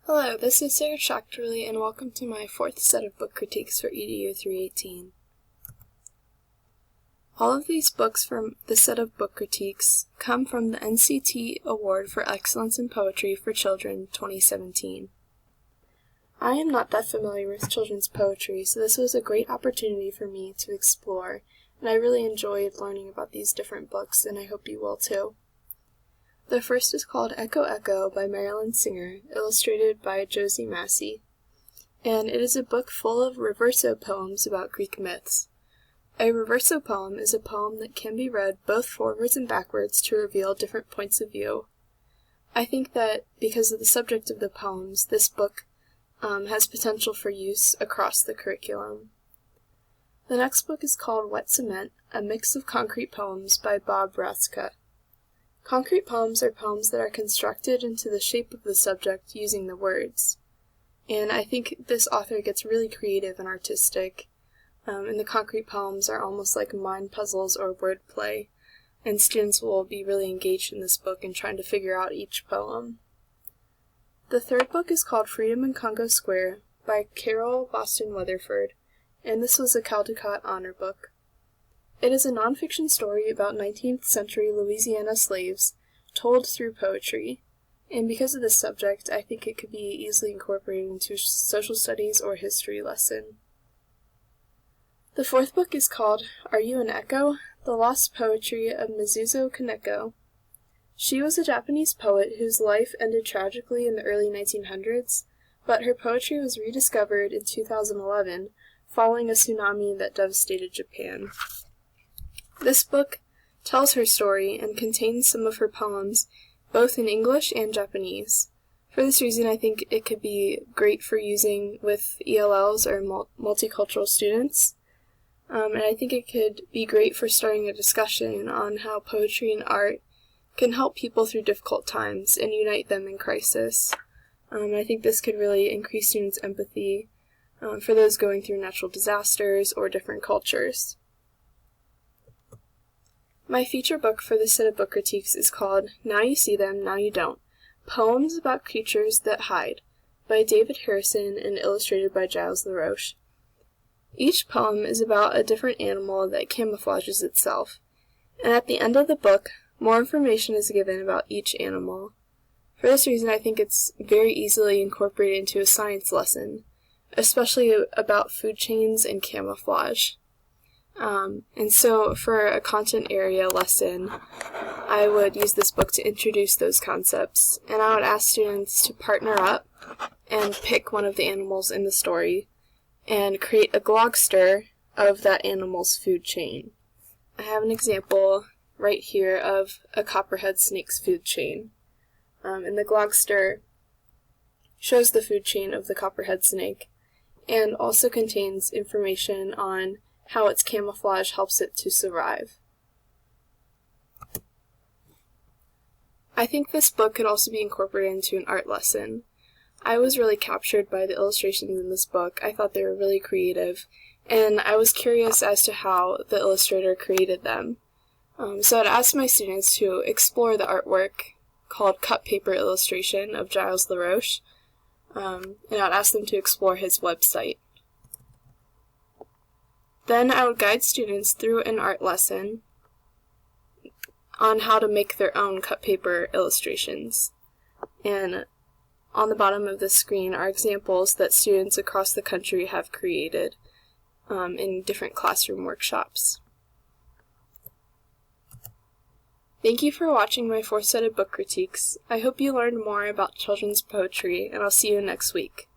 Hello, this is Sarah Schachterly, and welcome to my fourth set of book critiques for EDU 318. All of these books from the set of book critiques come from the NCT Award for Excellence in Poetry for Children 2017. I am not that familiar with children's poetry, so this was a great opportunity for me to explore, and I really enjoyed learning about these different books, and I hope you will too. The first is called Echo Echo by Marilyn Singer, illustrated by Josie Massey, and it is a book full of reverso poems about Greek myths. A reverso poem is a poem that can be read both forwards and backwards to reveal different points of view. I think that because of the subject of the poems, this book has potential for use across the curriculum. The next book is called Wet Cement, a mix of concrete poems by Bob Ratzka. Concrete poems are poems that are constructed into the shape of the subject using the words. And I think this author gets really creative and artistic, and the concrete poems are almost like mind puzzles or wordplay, and students will be really engaged in this book and trying to figure out each poem. The third book is called Freedom in Congo Square by Carol Boston Weatherford, and this was a Caldecott Honor Book. It is a nonfiction story about 19th century Louisiana slaves told through poetry, and because of this subject, I think it could be easily incorporated into a social studies or history lesson. The fourth book is called Are You an Echo? The Lost Poetry of Mizuzo Kaneko. She was a Japanese poet whose life ended tragically in the early 1900s, but her poetry was rediscovered in 2011 following a tsunami that devastated Japan. This book tells her story and contains some of her poems, both in English and Japanese. For this reason, I think it could be great for using with ELLs or multicultural students. And I think it could be great for starting a discussion on how poetry and art can help people through difficult times and unite them in crisis. I think this could really increase students' empathy for those going through natural disasters or different cultures. My feature book for this set of book critiques is called Now You See Them, Now You Don't, Poems About Creatures That Hide, by David Harrison and illustrated by Giles LaRoche. Each poem is about a different animal that camouflages itself, and at the end of the book, more information is given about each animal. For this reason, I think it's very easily incorporated into a science lesson, especially about food chains and camouflage. And so for a content area lesson, I would use this book to introduce those concepts, and I would ask students to partner up and pick one of the animals in the story and create a glogster of that animal's food chain. I have an example right here of a copperhead snake's food chain. And the glogster shows the food chain of the copperhead snake and also contains information on how its camouflage helps it to survive. I think this book could also be incorporated into an art lesson. I was really captured by the illustrations in this book. I thought they were really creative, and I was curious as to how the illustrator created them. So I'd ask my students to explore the artwork called Cut Paper Illustration of Giles LaRoche, and I'd ask them to explore his website. Then I would guide students through an art lesson on how to make their own cut paper illustrations. And on the bottom of the screen are examples that students across the country have created in different classroom workshops. Thank you for watching my fourth set of book critiques. I hope you learned more about children's poetry, and I'll see you next week.